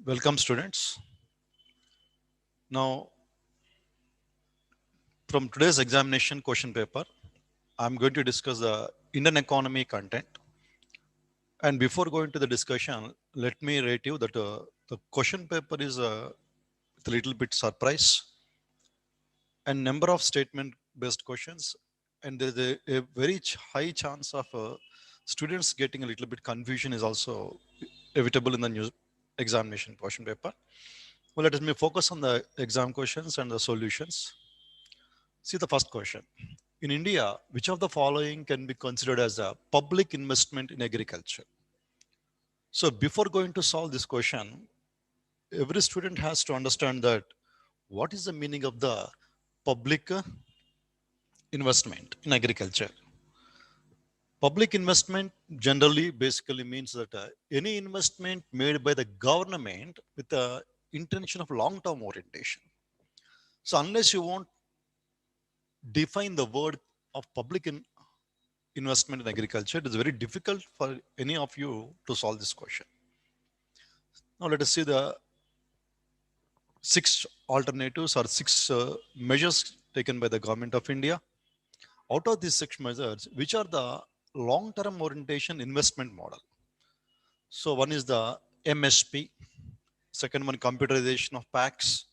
Welcome students. Now from today's examination question paper, I'm going to discuss the Indian economy content. And before going to the discussion, let me rate you that the question paper is a little bit surprise and number of statement based questions. And there's a very high chance of students getting a little bit confusion is also evitable in the new examination question paper. Well, let me focus on the exam questions and the solutions. See the first question. In India, which of the following can be considered as a public investment in agriculture? So before going to solve this question, every student has to understand that what is the meaning of the public investment in agriculture? Public investment generally basically means that any investment made by the government with the intention of long-term orientation. So unless you want define the word of public investment in agriculture, it is very difficult for any of you to solve this question. Now let us see the six alternatives or six measures taken by the government of India. Out of these six measures, which are the long-term orientation investment model? So one is the MSP, second one computerization of packs.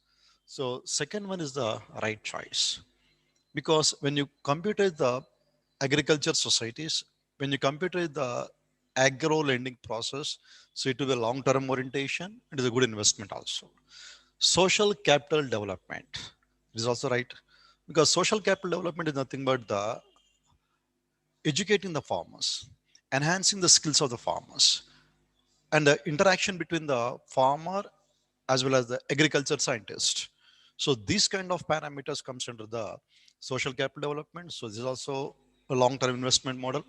So second one is the right choice. Because when you computerize the agriculture societies, when you computerize the agro lending process, so it will be a long-term orientation, it is a good investment also. Social capital development is also right, because social capital development is nothing but the educating the farmers, enhancing the skills of the farmers, and the interaction between the farmer as well as the agriculture scientist. So these kind of parameters comes under the social capital development. So this is also a long-term investment model.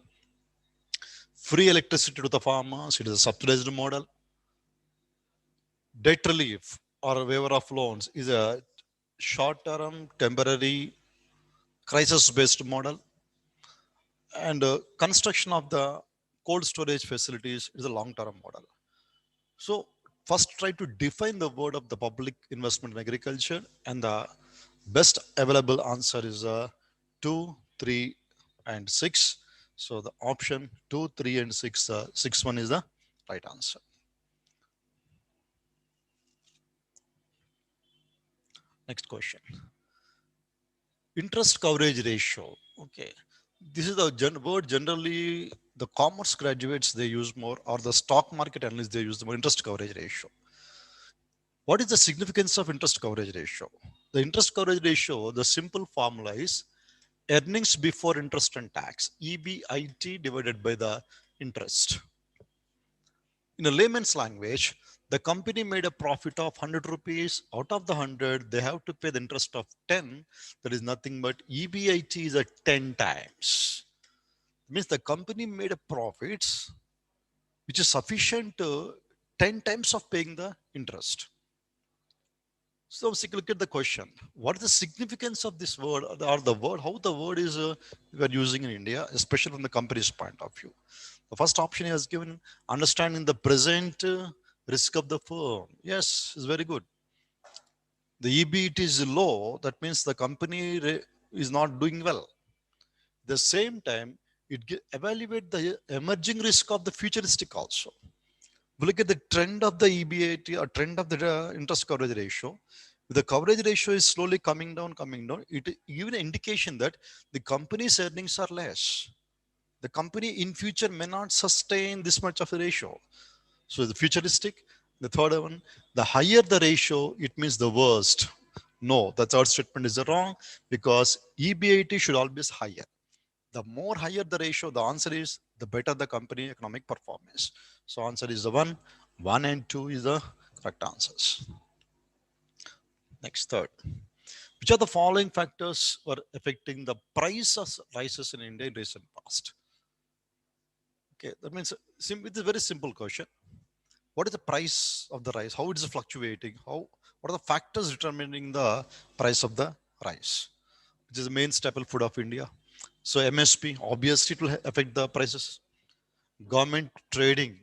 Free electricity to the farmers, it is a subsidized model. Debt relief or waiver of loans is a short-term, temporary, crisis-based model. And construction of the cold storage facilities is a long-term model. So first try to define the word of the public investment in agriculture, and the best available answer is 2, 3, and 6. So the option 2, 3, and 6, 6 one is the right answer. Next question. Interest coverage ratio. Okay. This is the word generally the commerce graduates they use more, or the stock market analysts they use the more, interest coverage ratio. What is the significance of interest coverage ratio? The interest coverage ratio, the simple formula is earnings before interest and tax, EBIT divided by the interest. In a layman's language, the company made a profit of 100 rupees. Out of the 100, they have to pay the interest of 10. That is nothing but EBIT is at 10 times. It means the company made a profits which is sufficient to 10 times of paying the interest. So look at the question. What is the significance of this word, or the word, how the word is we are using in India, especially from the company's point of view? The first option has given understanding the present risk of the firm. Yes, it's very good. The EBIT is low. That means the company is not doing well. At the same time, it evaluate the emerging risk of the futuristic also. We look at the trend of the EBIT or trend of the interest coverage ratio. If the coverage ratio is slowly coming down, it gives an indication that the company's earnings are less. The company in future may not sustain this much of a ratio. So the futuristic. The third one, the higher the ratio, it means the worst. No, the third statement is wrong, because EBIT should always higher. The more higher the ratio, the answer is the better the company economic performance. So answer is the one and two is the correct answers. Next, third. Which are the following factors were affecting the price of rices in India in recent past? Okay, that means it's a very simple question. What is the price of the rice? How it is fluctuating? What are the factors determining the price of the rice? Which is the main staple food of India. So MSP, obviously it will affect the prices. Government trading,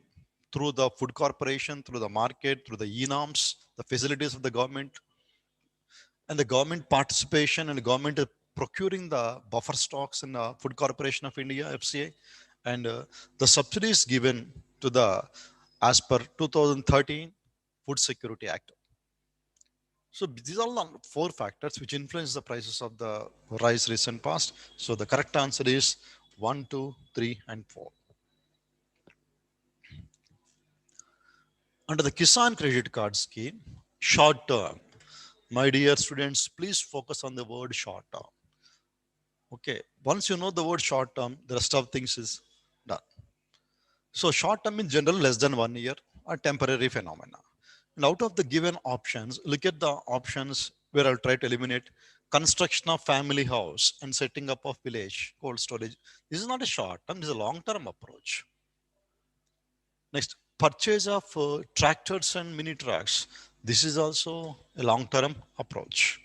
through the food corporation, through the market, through the e-norms, the facilities of the government, and the government participation, and the government is procuring the buffer stocks in the Food Corporation of India, FCI, and the subsidies given to the, as per 2013 Food Security Act. So these are all four factors which influence the prices of the rice recent past. So the correct answer is 1, 2, 3, and 4. Under the Kisan Credit Card Scheme, short term. My dear students, please focus on the word short term. Okay, once you know the word short term, the rest of things is done. So short term in general, less than 1 year, a temporary phenomena. And out of the given options, look at the options where I'll try to eliminate construction of family house and setting up of village cold storage. This is not a short term, this is a long term approach. Next, purchase of tractors and mini trucks. This is also a long term approach.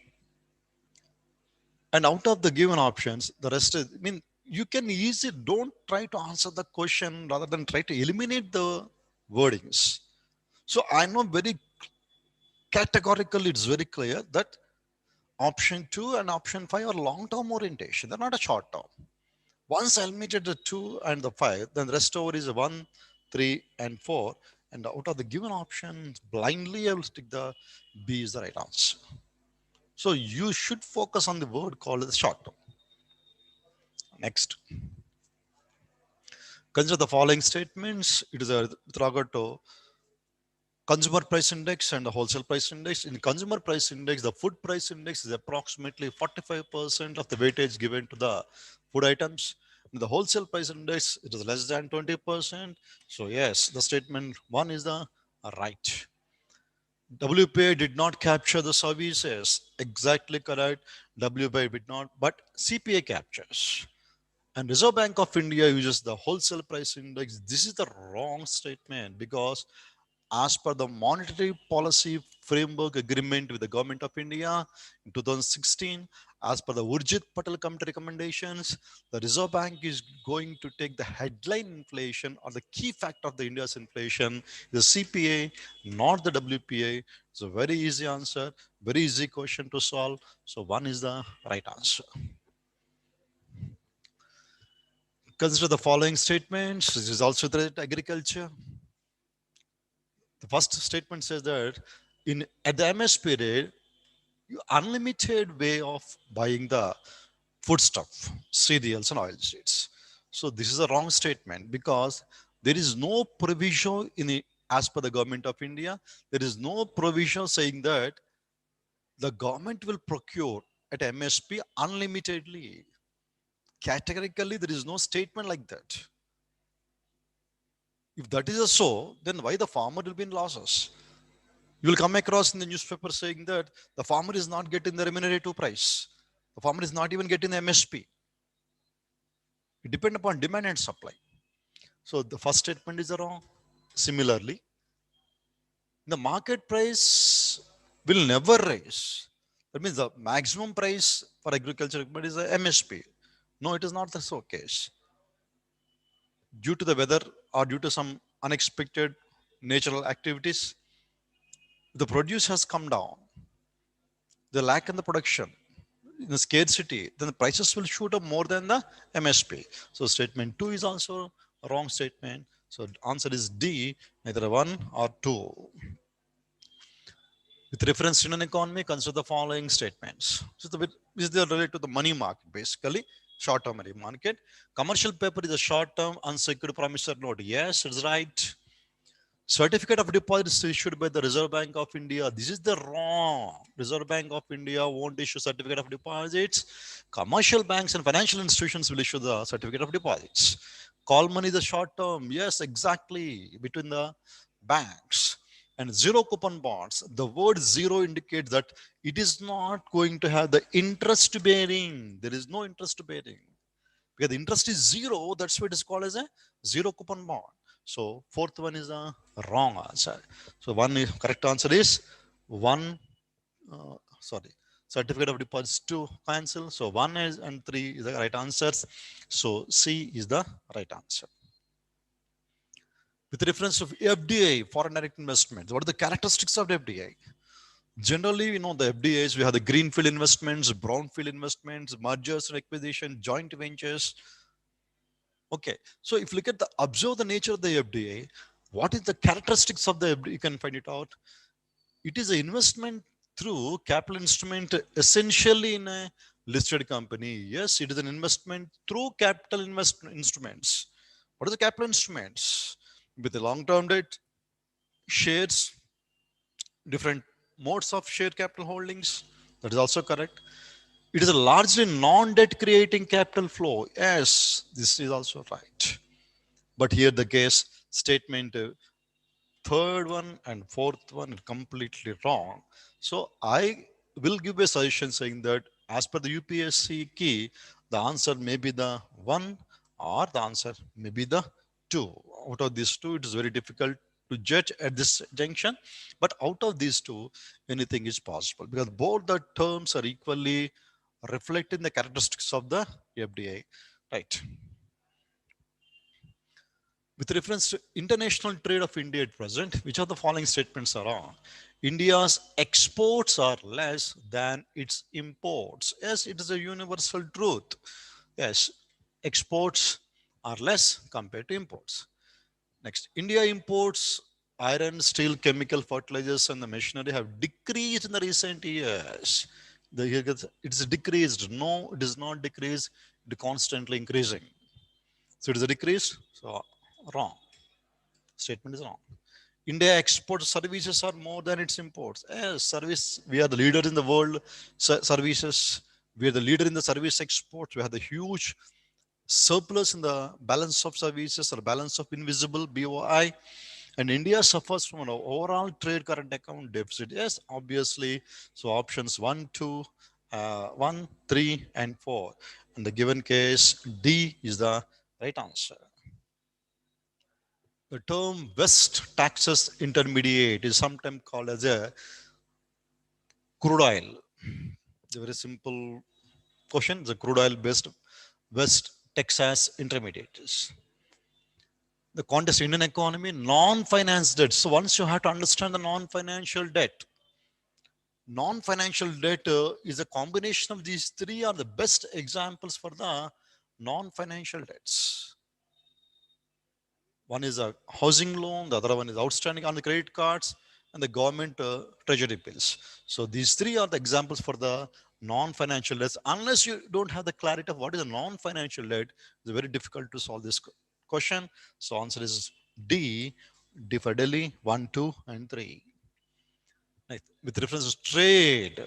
And out of the given options, the rest is, I mean, you can easily don't try to answer the question rather than try to eliminate the wordings. So I know very categorically, it's very clear that option 2 and option 5 are long-term orientation. They're not a short term. Once I eliminated the 2 and the 5, then the rest over is 1, 3, and 4. And out of the given options, blindly I will stick the B is the right answer. So you should focus on the word called the short term. Next. Consider the following statements. It is with regard to consumer price index and the wholesale price index. In consumer price index, the food price index is approximately 45% of the weightage given to the food items. In the wholesale price index, it is less than 20%. So yes, the statement 1 is the right. WPI did not capture the services. Exactly correct. WPI did not, but CPI captures. And Reserve Bank of India uses the wholesale price index. This is the wrong statement because as per the monetary policy framework agreement with the government of India in 2016, as per the Urjit Patel committee recommendations, the Reserve Bank is going to take the headline inflation or the key factor of the India's inflation, the CPI, not the WPI. It's a very easy answer, very easy question to solve. So one is the right answer. Consider the following statements. This is also related to agriculture. The first statement says that in at the MSP rate, you unlimited way of buying the foodstuff, cereals and oilseeds. So this is a wrong statement because there is no provision in the, as per the government of India, there is no provision saying that the government will procure at MSP unlimitedly. Categorically, there is no statement like that. If that is a so, then why the farmer will be in losses? You will come across in the newspaper saying that the farmer is not getting the remunerative price. The farmer is not even getting the MSP. It depends upon demand and supply. So the first statement is wrong. Similarly, the market price will never rise. That means the maximum price for agriculture equipment is the MSP. No, it is not the so case. Due to the weather or due to some unexpected natural activities, the produce has come down. The lack in the production, in the scarcity, then the prices will shoot up more than the MSP. So statement 2 is also a wrong statement. So answer is D, neither 1 or 2. With reference to an economy, consider the following statements. So this is related to the money market, basically short-term money market. Commercial paper is a short-term unsecured promissory note. Yes, it's right. Certificate of deposits issued by the Reserve Bank of India. This is the wrong. Reserve Bank of India won't issue certificate of deposits. Commercial banks and financial institutions will issue the certificate of deposits. Call money is a short term. Yes, exactly. Between the banks. And zero coupon bonds. The word zero indicates that it is not going to have the interest bearing. There is no interest bearing. Because the interest is zero, that's why it is called as a zero coupon bond. So fourth one is the wrong answer. So one is, correct answer is one. Sorry, certificate of deposits to cancel. So one is and three is the right answers. So C is the right answer. With reference to FDI, foreign direct investments, what are the characteristics of the FDI? Generally, the FDIs, we have the greenfield investments, brownfield investments, mergers and acquisition, joint ventures. Okay, so if you look at observe the nature of the FDI, what is the characteristics of the FDI? You can find it out. It is an investment through capital instrument, essentially in a listed company. Yes, it is an investment through capital investment instruments. What are the capital instruments? With the long-term debt, shares, different modes of share capital holdings. That is also correct. It is a largely non-debt creating capital flow. Yes, this is also right. But here the case statement, third one and fourth one is completely wrong. So I will give a suggestion saying that as per the UPSC key, the answer may be the one or the answer may be the two. Out of these two, it is very difficult to judge at this junction. But out of these two, anything is possible because both the terms are equally reflecting the characteristics of the FDI. Right. With reference to international trade of India at present, which of the following statements are wrong? India's exports are less than its imports. Yes, it is a universal truth. Yes, exports are less compared to imports. Next, India imports iron, steel, chemical, fertilizers, and the machinery have decreased in the recent years. It's decreased. No, it is not decreased. It is constantly increasing. So it is a decrease. So wrong. Statement is wrong. India exports services are more than its imports. Yes, service. We are the leader in the world services. We are the leader in the service exports. We have the huge surplus in the balance of services or balance of invisible BOI. And India suffers from an overall trade current account deficit. Yes, obviously. So options 1, 2, 1, 3, and 4. In the given case, D is the right answer. The term West Texas Intermediate is sometimes called as a crude oil. It's a very simple question. The crude oil based West Texas Intermediates. The context Indian economy, non-finance debt. So once you have to understand the non-financial debt. Non-financial debt is a combination of these three are the best examples for the non-financial debts. One is a housing loan, the other one is outstanding on the credit cards, and the government treasury bills. So these three are the examples for the non-financial debts. Unless you don't have the clarity of what is a non-financial debt, it's very difficult to solve this question. So answer is D, D for Delhi, 1, 2, and 3. Next, with reference to trade,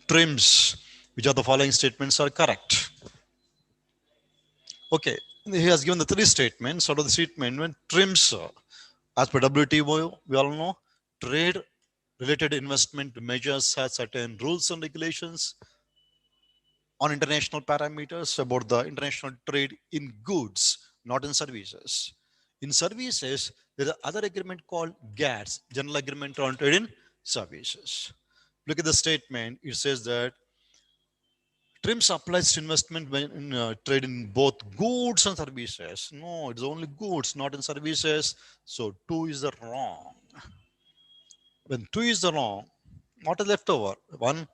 trims, which of the following statements are correct? Okay, he has given the three statements. Out of the statement, trims, as per WTO, we all know, trade related investment measures have certain rules and regulations on international parameters about the international trade in goods, not in services. In services, there is another agreement called GATS, General Agreement on Trade in Services. Look at the statement. It says that TRIMS applies to investment when in trade in both goods and services. No, it's only goods, not in services. So 2 is the wrong. When 2 is the wrong, what is left over? 1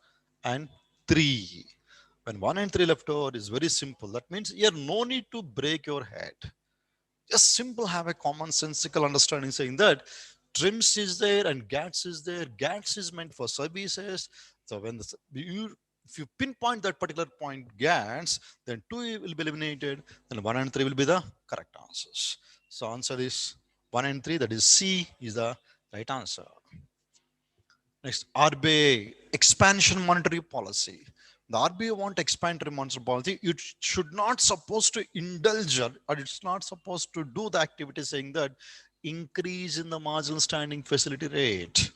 and 3. When 1 and 3 left over is very simple. That means you have no need to break your head. Just simple have a common sensical understanding saying that TRIMS is there and GATS is there. GATS is meant for services. So when if you pinpoint that particular point GATS, then 2 will be eliminated. Then 1 and 3 will be the correct answers. So answer is 1 and 3. That is C is the right answer. Next, RBI expansion monetary policy. The RBI want expansionary monetary policy. It should not supposed to indulge or it's not supposed to do the activity saying that increase in the marginal standing facility rate.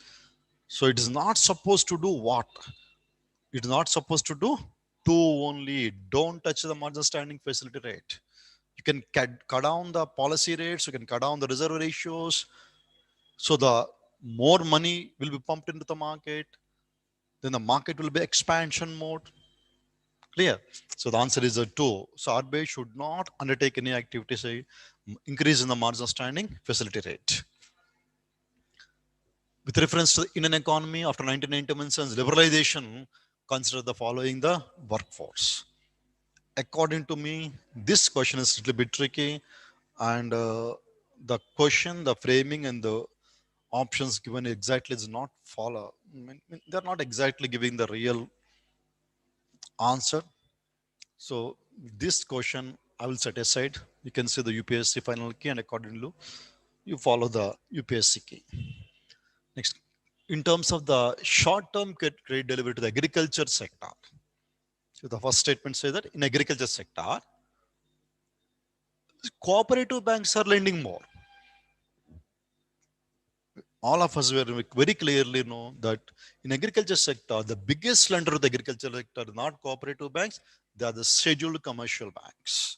So it is not supposed to do what? It is not supposed to do two only. Don't touch the marginal standing facility rate. You can cut down the policy rates. You can cut down the reserve ratios. So the more money will be pumped into the market, then the market will be expansion mode. Clear? So the answer is a 2. So RBI should not undertake any activity say increase in the margin of standing facility rate. With reference to the Indian economy after 1991's liberalization, consider the following the workforce. According to me, this question is a little bit tricky, and the question, the framing, and the options given exactly is not follow. They're not exactly giving the real answer. So this question I will set aside. You can see the UPSC final key, and accordingly you follow the UPSC key. Next, in terms of the short-term credit delivery to the agriculture sector. So the first statement says that in agriculture sector, cooperative banks are lending more. All of us very clearly know that in agriculture sector, the biggest lender of the agriculture sector are not cooperative banks, they are the scheduled commercial banks.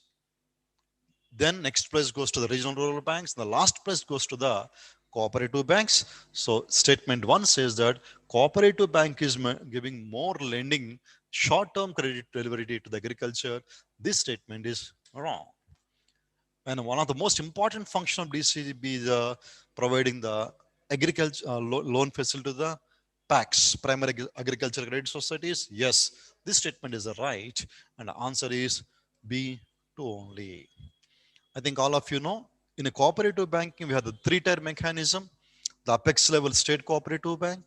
Then next place goes to the regional rural banks. The last place goes to the cooperative banks. So statement one says that cooperative bank is giving more lending, short-term credit delivery to the agriculture. This statement is wrong. And one of the most important function of DCB is providing the agriculture loan facility to the PACS, primary agricultural credit societies. Yes, this statement is right. And the answer is B2 only. I think all of you know, in a cooperative banking, we have the three-tier mechanism, the apex level state cooperative bank,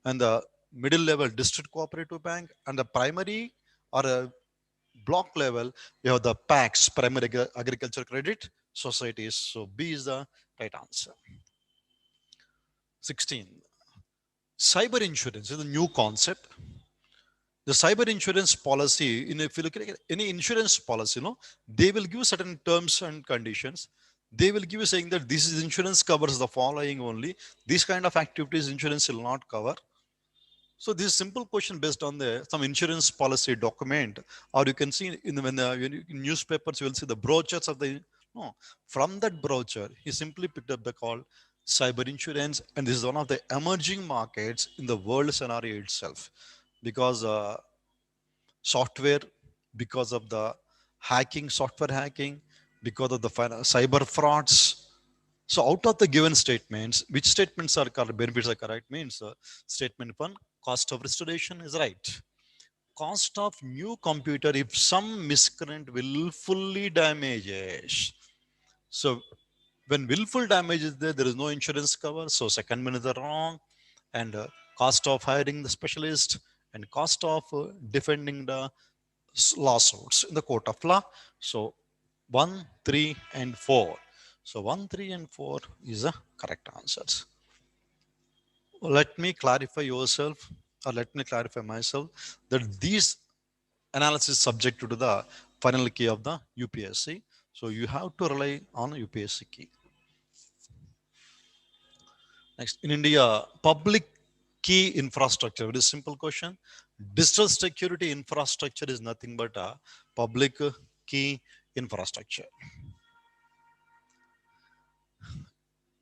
and the middle level district cooperative bank, and the primary or a block level, we have the PACS, primary agriculture credit societies. So B is the right answer. 16. Cyber insurance is a new concept. The cyber insurance policy, if you look at any insurance policy, they will give certain terms and conditions. They will give you saying that this is insurance covers the following only. These kind of activities insurance will not cover. So this simple question based on some insurance policy document, or you can see in in newspapers, you will see the brochures of the, no, from that brochure, he simply picked up the call cyber insurance. And this is one of the emerging markets in the world scenario itself, because software, because of the hacking, software hacking, because of the cyber frauds. So out of the given statements, which statements are correct, benefits are correct means statement one, cost of restoration is right. Cost of new computer if some miscreant willfully damages. So when willful damage is there, there is no insurance cover. So second one is the wrong. And cost of hiring the specialist and cost of defending the lawsuits in the court of law. So 1, 3, and 4. So 1, 3, and 4 is the correct answers. Let me clarify yourself, or let me clarify myself, that these analysis subject to the final key of the UPSC. So you have to rely on UPSC key. Next, in India, public key infrastructure, very simple question. Digital security infrastructure is nothing but a public key infrastructure.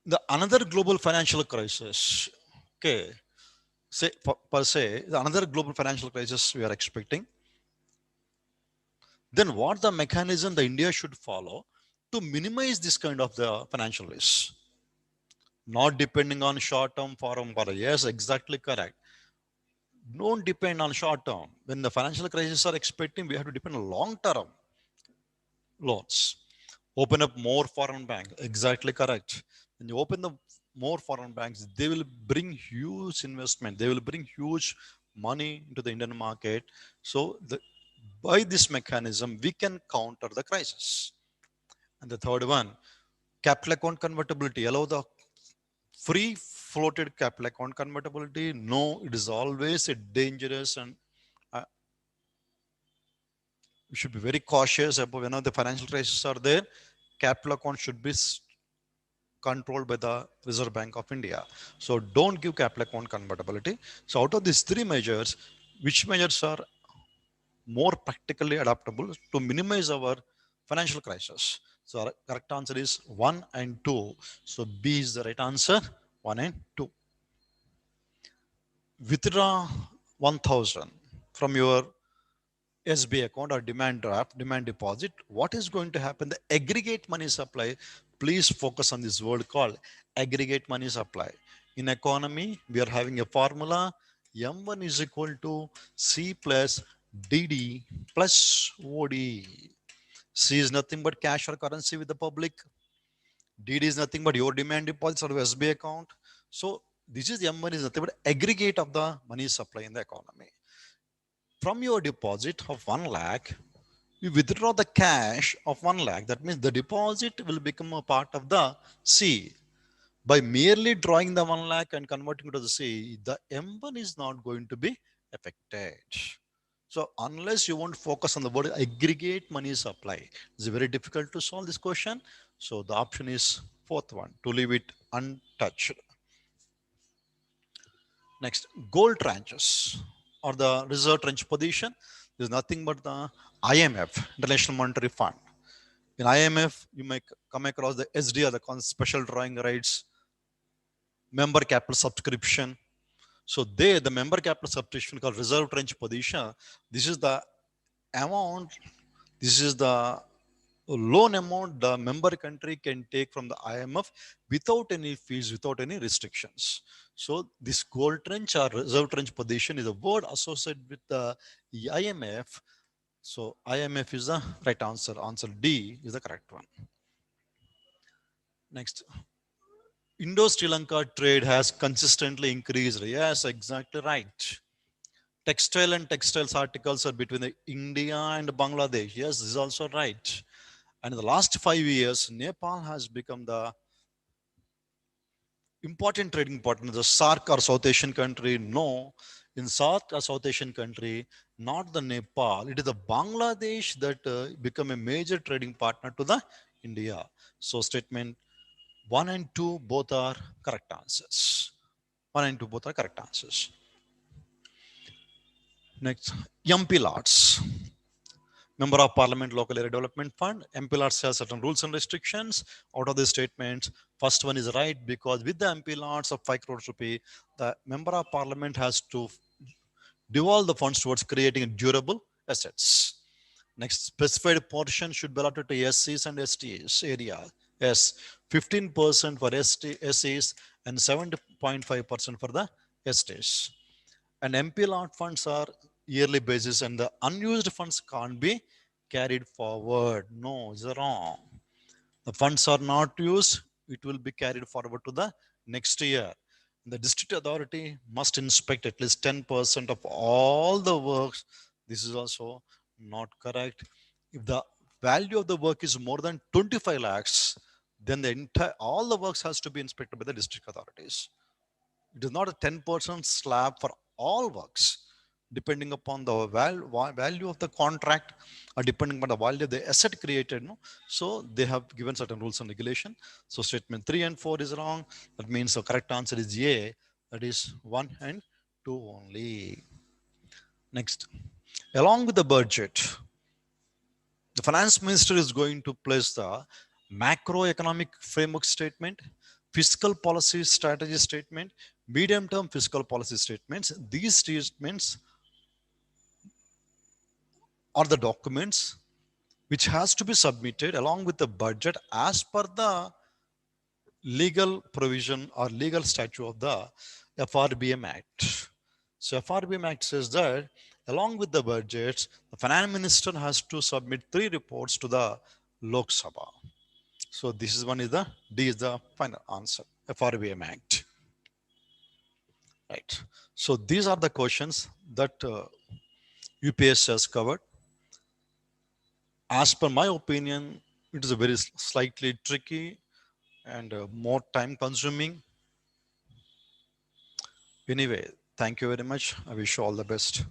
The another global financial crisis, okay, say per se, another global financial crisis we are expecting. Then what the mechanism the India should follow to minimize this kind of the financial risk? Not depending on short-term forum. Yes, exactly correct. Don't depend on short-term. When the financial crisis are expecting, we have to depend on long-term loans. Open up more foreign banks. Exactly correct. When you open the more foreign banks, they will bring huge investment. They will bring huge money into the Indian market. So by this mechanism, we can counter the crisis. And the third one, capital account convertibility. Allow the free floated capital account convertibility. No, it is always a dangerous, and we should be very cautious about whenever the financial crises are there. Capital account should be controlled by the Reserve Bank of India. So don't give capital account convertibility. So out of these three measures, which measures are more practically adaptable to minimize our financial crisis? So our correct answer is 1 and 2. So B is the right answer, 1 and 2. Withdraw 1,000 from your SB account or demand draft, demand deposit. What is going to happen? The aggregate money supply Please focus on this word called aggregate money supply. In economy, we are having a formula M1 is equal to C plus DD plus OD. C is nothing but cash or currency with the public. DD is nothing but your demand deposits or SB account. So this is M1 is nothing but aggregate of the money supply in the economy. From your deposit of 1 lakh, you withdraw the cash of 1 lakh. That means the deposit will become a part of the C. By merely drawing the 1 lakh and converting to the C, the M1 is not going to be affected. So unless you want to focus on the word aggregate money supply, it's very difficult to solve this question. So the option is fourth one, to leave it untouched. Next, gold tranches or the reserve tranche position is nothing but the IMF, International Monetary Fund. In IMF, you may come across the SDR, the special drawing rights, member capital subscription. So they, the member capital subscription called reserve tranche position, this is the amount, this is the loan amount the member country can take from the IMF without any fees, without any restrictions. So this gold tranche or reserve tranche position is a word associated with the IMF. So IMF is the right answer. Answer D is the correct one. Next, Indo-Sri Lanka trade has consistently increased. Yes, exactly right. Textile and textiles articles are between the India and Bangladesh. Yes, this is also right. And in the last 5 years, Nepal has become the important trading partner, the SARC or South Asian country. No, in South or South Asian country, not the Nepal. It is the Bangladesh that become a major trading partner to the India. So statement 1 and 2 both are correct answers. 1 and 2 both are correct answers. Next, MP Lots. Member of Parliament Local Area Development Fund. MP Lots has certain rules and restrictions. Out of the statements, first one is right because with the MP Lots of 5 crores rupee, the Member of Parliament has to devolve the funds towards creating durable assets. Next, specified portion should be allotted to SCs and STs area. Yes, 15% for SCs and 7.5% for the STs. And MP lot funds are yearly basis and the unused funds can't be carried forward. No, it's wrong. The funds are not used, it will be carried forward to the next year. The district authority must inspect at least 10% of all the works. This is also not correct. If the value of the work is more than 25 lakhs, then the entire all the works has to be inspected by the district authorities. It is not a 10% slab for all works, depending upon the value of the contract or depending on the value of the asset created. No? So they have given certain rules and regulation. So statement 3 and 4 is wrong. That means the correct answer is A. That is 1 and 2 only. Next, along with the budget, the finance minister is going to place the macroeconomic framework statement, fiscal policy strategy statement, medium term fiscal policy statements. These statements are the documents which has to be submitted along with the budget as per the legal provision or legal statute of the FRBM Act. So FRBM Act says that along with the budgets, the finance minister has to submit 3 reports to the Lok Sabha. So this is one is the D is the final answer. FRBM Act. Right. So these are the questions that UPS has covered. As per my opinion, it is a very slightly tricky and more time consuming. Anyway, thank you very much. I wish you all the best.